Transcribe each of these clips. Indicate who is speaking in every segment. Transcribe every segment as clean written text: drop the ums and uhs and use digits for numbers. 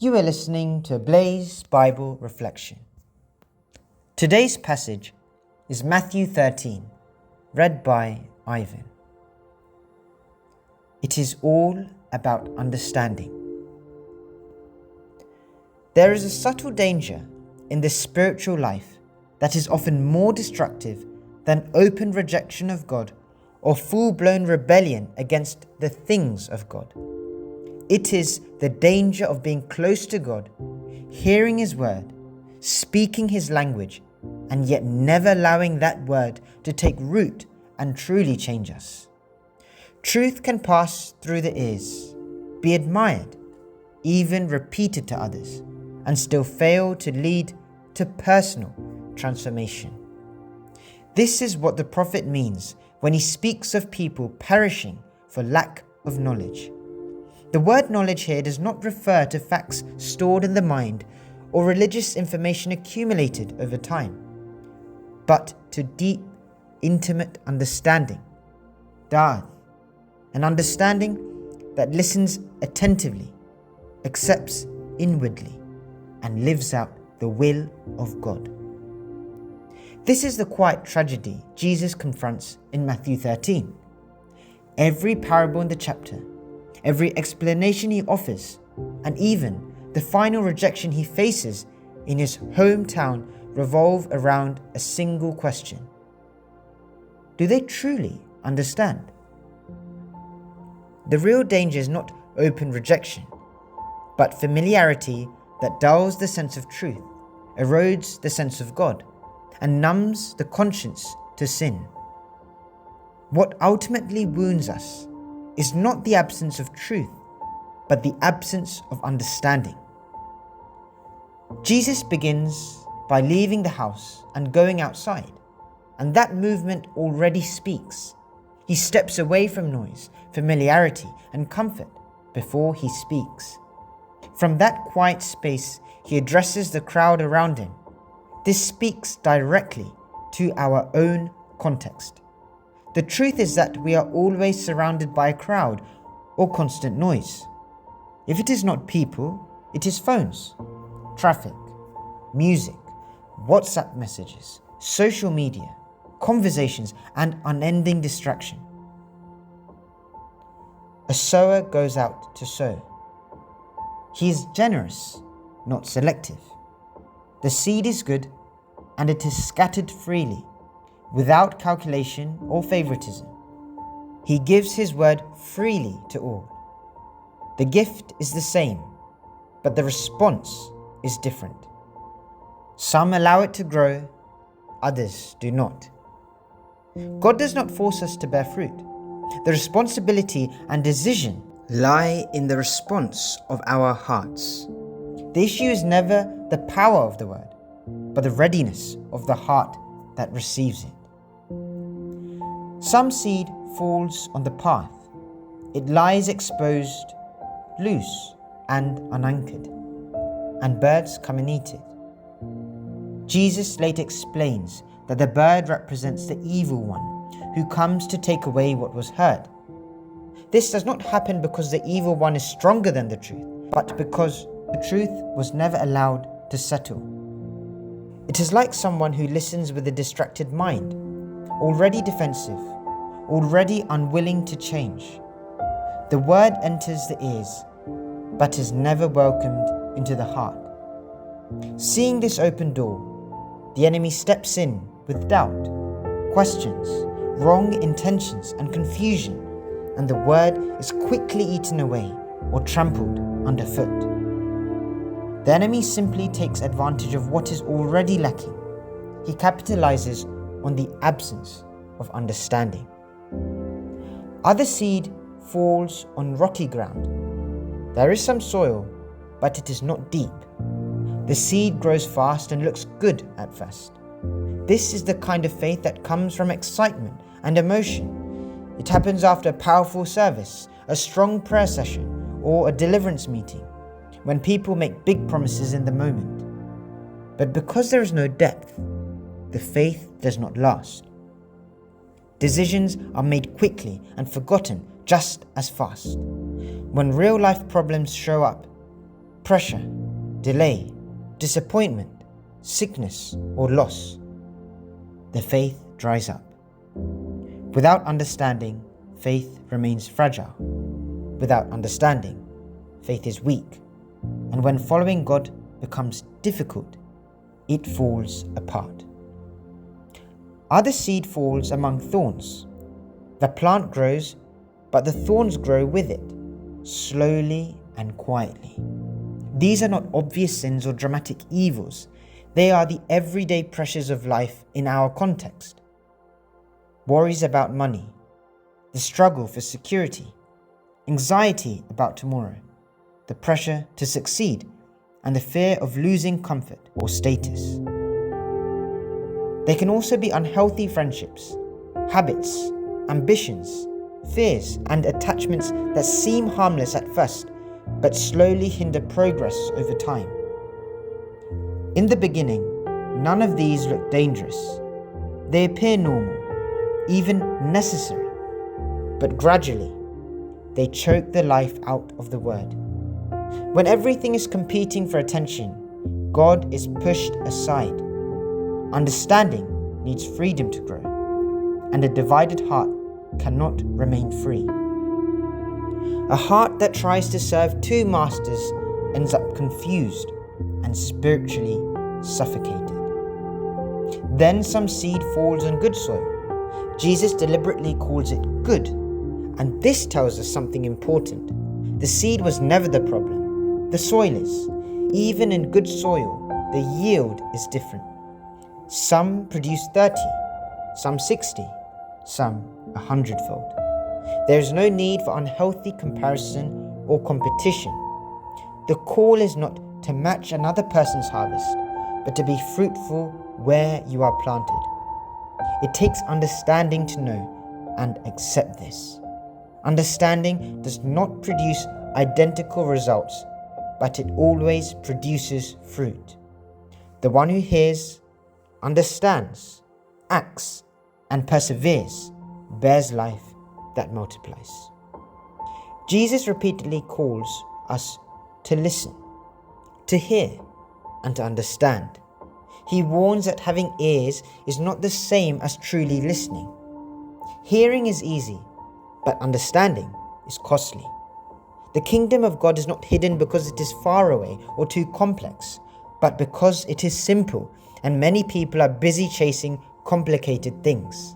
Speaker 1: You are listening to Blaze Bible Reflection. Today's passage is Matthew 13, read by Ivan. It is all about understanding. There is a subtle danger in the spiritual life that is often more destructive than open rejection of God or full-blown rebellion against the things of God. It is the danger of being close to God, hearing His word, speaking His language, and yet never allowing that word to take root and truly change us. Truth can pass through the ears, be admired, even repeated to others, and still fail to lead to personal transformation. This is what the prophet means when he speaks of people perishing for lack of knowledge. The word knowledge here does not refer to facts stored in the mind or religious information accumulated over time, but to deep, intimate understanding, da'at, an understanding that listens attentively, accepts inwardly, and lives out the will of God. This is the quiet tragedy Jesus confronts in Matthew 13. Every parable in the chapter, every explanation he offers, and even the final rejection he faces in his hometown revolve around a single question. Do they truly understand? The real danger is not open rejection, but familiarity that dulls the sense of truth, erodes the sense of God, and numbs the conscience to sin. What ultimately wounds us is not the absence of truth, but the absence of understanding. Jesus begins by leaving the house and going outside, and that movement already speaks. He steps away from noise, familiarity, and comfort before he speaks. From that quiet space, he addresses the crowd around him. This speaks directly to our own context. The truth is that we are always surrounded by a crowd or constant noise. If it is not people, it is phones, traffic, music, WhatsApp messages, social media, conversations, and unending distraction. A sower goes out to sow. He is generous, not selective. The seed is good, and it is scattered freely, without calculation or favoritism. He gives his word freely to all. The gift is the same, but the response is different. Some allow it to grow, others do not. God does not force us to bear fruit. The responsibility and decision lie in the response of our hearts. The issue is never the power of the word, but the readiness of the heart that receives it. Some seed falls on the path. It lies exposed, loose, and unanchored, and birds come and eat it. Jesus later explains that the bird represents the evil one who comes to take away what was heard. This does not happen because the evil one is stronger than the truth, but because the truth was never allowed to settle. It is like someone who listens with a distracted mind, already defensive, already unwilling to change. The word enters the ears, but is never welcomed into the heart. Seeing this open door, the enemy steps in with doubt, questions, wrong intentions, and confusion, and the word is quickly eaten away or trampled underfoot. The enemy simply takes advantage of what is already lacking. He capitalizes on the absence of understanding. Other seed falls on rocky ground. There is some soil, but it is not deep. The seed grows fast and looks good at first. This is the kind of faith that comes from excitement and emotion. It happens after a powerful service, a strong prayer session, or a deliverance meeting, when people make big promises in the moment. But because there is no depth, the faith does not last. Decisions are made quickly and forgotten just as fast. When real life problems show up, pressure, delay, disappointment, sickness, or loss, the faith dries up. Without understanding, faith remains fragile. Without understanding, faith is weak. And when following God becomes difficult, it falls apart. Other seed falls among thorns. The plant grows, but the thorns grow with it, slowly and quietly. These are not obvious sins or dramatic evils. They are the everyday pressures of life in our context. Worries about money, the struggle for security, anxiety about tomorrow, the pressure to succeed, and the fear of losing comfort or status. They can also be unhealthy friendships, habits, ambitions, fears, and attachments that seem harmless at first, but slowly hinder progress over time. In the beginning, none of these look dangerous. They appear normal, even necessary, but gradually, they choke the life out of the Word. When everything is competing for attention, God is pushed aside. Understanding needs freedom to grow, and a divided heart cannot remain free. A heart that tries to serve two masters ends up confused and spiritually suffocated. Then some seed falls on good soil. Jesus deliberately calls it good, and this tells us something important. The seed was never the problem. The soil is. Even in good soil, the yield is different. Some produce 30, some 60, some 100-fold. There is no need for unhealthy comparison or competition. The call is not to match another person's harvest, but to be fruitful where you are planted. It takes understanding to know and accept this. Understanding does not produce identical results, but it always produces fruit. The one who hears, understands, acts, and perseveres bears life that multiplies. Jesus repeatedly calls us to listen, to hear, and to understand. He warns that having ears is not the same as truly listening. Hearing is easy, but understanding is costly. The kingdom of God is not hidden because it is far away or too complex, but because it is simple, and many people are busy chasing complicated things.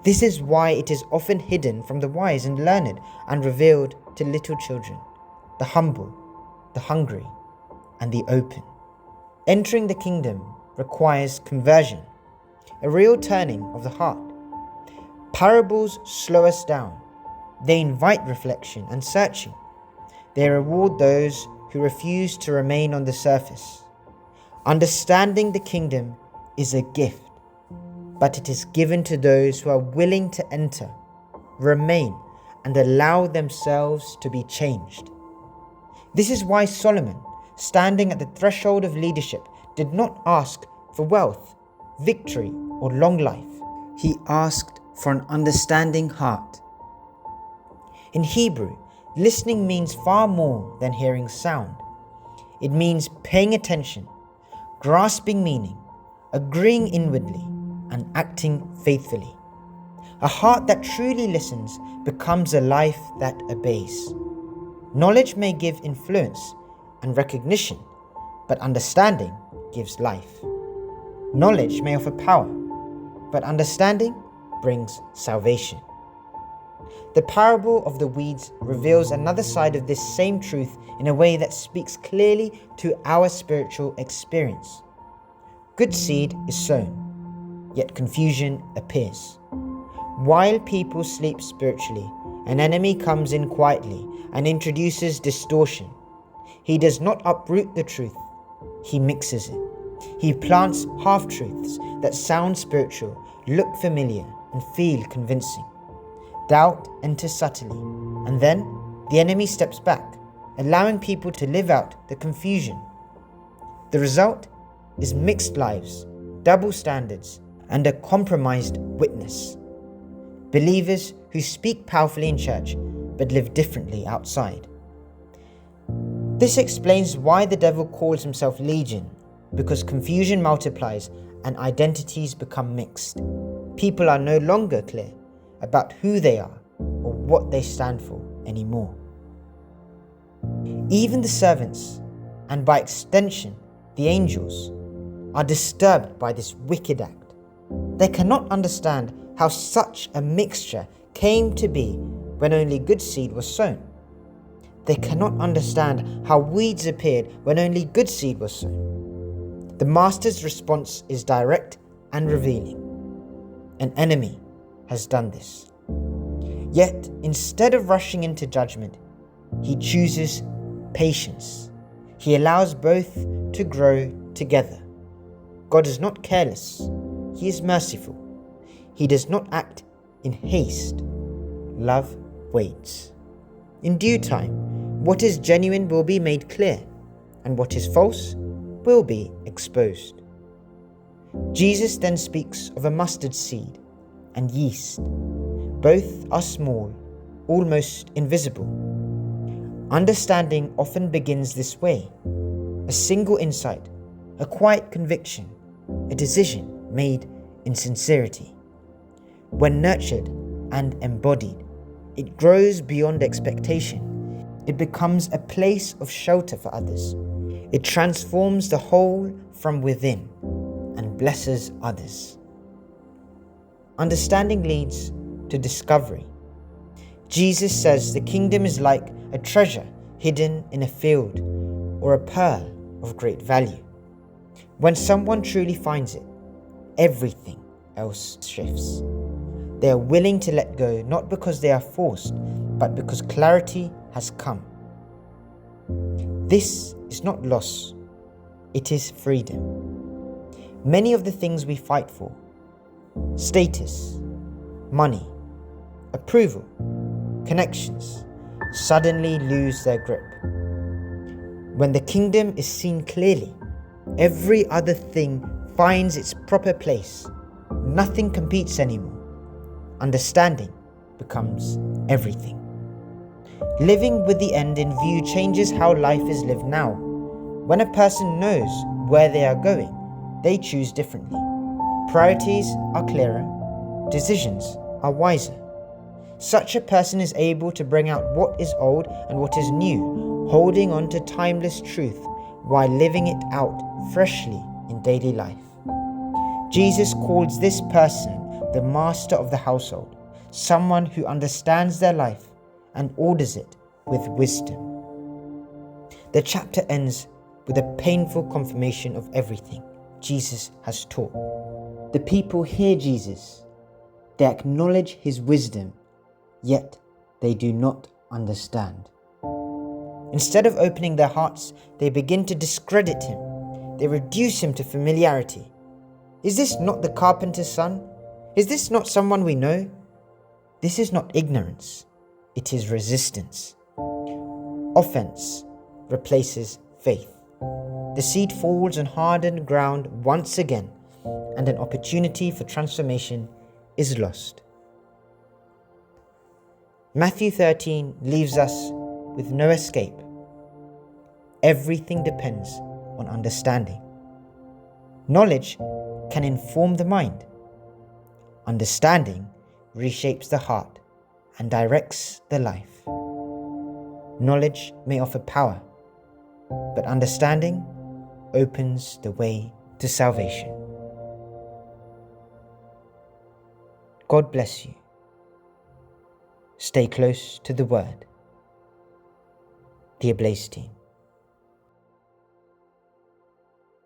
Speaker 1: This is why it is often hidden from the wise and learned and revealed to little children, the humble, the hungry, and the open. Entering the kingdom requires conversion, a real turning of the heart. Parables slow us down. They invite reflection and searching. They reward those who refuse to remain on the surface. Understanding the kingdom is a gift, but it is given to those who are willing to enter, remain, and allow themselves to be changed. This is why Solomon, standing at the threshold of leadership, did not ask for wealth, victory, or long life. He asked for an understanding heart. In Hebrew, listening means far more than hearing sound. It means paying attention, grasping meaning, agreeing inwardly, and acting faithfully. A heart that truly listens becomes a life that obeys. Knowledge may give influence and recognition, but understanding gives life. Knowledge may offer power, but understanding brings salvation. The parable of the weeds reveals another side of this same truth in a way that speaks clearly to our spiritual experience. Good seed is sown, yet confusion appears. While people sleep spiritually, an enemy comes in quietly and introduces distortion. He does not uproot the truth, he mixes it. He plants half-truths that sound spiritual, look familiar, and feel convincing. Doubt enters subtly, and then the enemy steps back, allowing people to live out the confusion. The result is mixed lives, double standards, and a compromised witness. Believers who speak powerfully in church but live differently outside. This explains why the devil calls himself Legion, because confusion multiplies and identities become mixed. People are no longer clear about who they are or what they stand for anymore. Even the servants, and by extension the angels, are disturbed by this wicked act. They cannot understand how such a mixture came to be when only good seed was sown. They cannot understand how weeds appeared when only good seed was sown. The Master's response is direct and revealing. An enemy has done this. Yet, instead of rushing into judgment, he chooses patience. He allows both to grow together. God is not careless. He is merciful. He does not act in haste. Love waits. In due time, what is genuine will be made clear, and what is false will be exposed. Jesus then speaks of a mustard seed and yeast. Both are small, almost invisible. Understanding often begins this way: a single insight, a quiet conviction, a decision made in sincerity. When nurtured and embodied, it grows beyond expectation. It becomes a place of shelter for others. It transforms the whole from within and blesses others. Understanding leads to discovery. Jesus says the kingdom is like a treasure hidden in a field or a pearl of great value. When someone truly finds it, everything else shifts. They are willing to let go, not because they are forced, but because clarity has come. This is not loss, it is freedom. Many of the things we fight for, status, money, approval, connections, suddenly lose their grip. When the kingdom is seen clearly, every other thing finds its proper place. Nothing competes anymore. Understanding becomes everything. Living with the end in view changes how life is lived now. When a person knows where they are going, they choose differently. Priorities are clearer, decisions are wiser. Such a person is able to bring out what is old and what is new, holding on to timeless truth while living it out freshly in daily life. Jesus calls this person the master of the household, someone who understands their life and orders it with wisdom. The chapter ends with a painful confirmation of everything Jesus has taught. The people hear Jesus, they acknowledge his wisdom, yet they do not understand. Instead of opening their hearts, they begin to discredit him. They reduce him to familiarity. Is this not the carpenter's son? Is this not someone we know? This is not ignorance, it is resistance. Offense replaces faith. The seed falls on hardened ground once again, and an opportunity for transformation is lost. Matthew 13 leaves us with no escape. Everything depends on understanding. Knowledge can inform the mind. Understanding reshapes the heart and directs the life. Knowledge may offer power, but understanding opens the way to salvation. God bless you. Stay close to the Word. The Ablaze Team.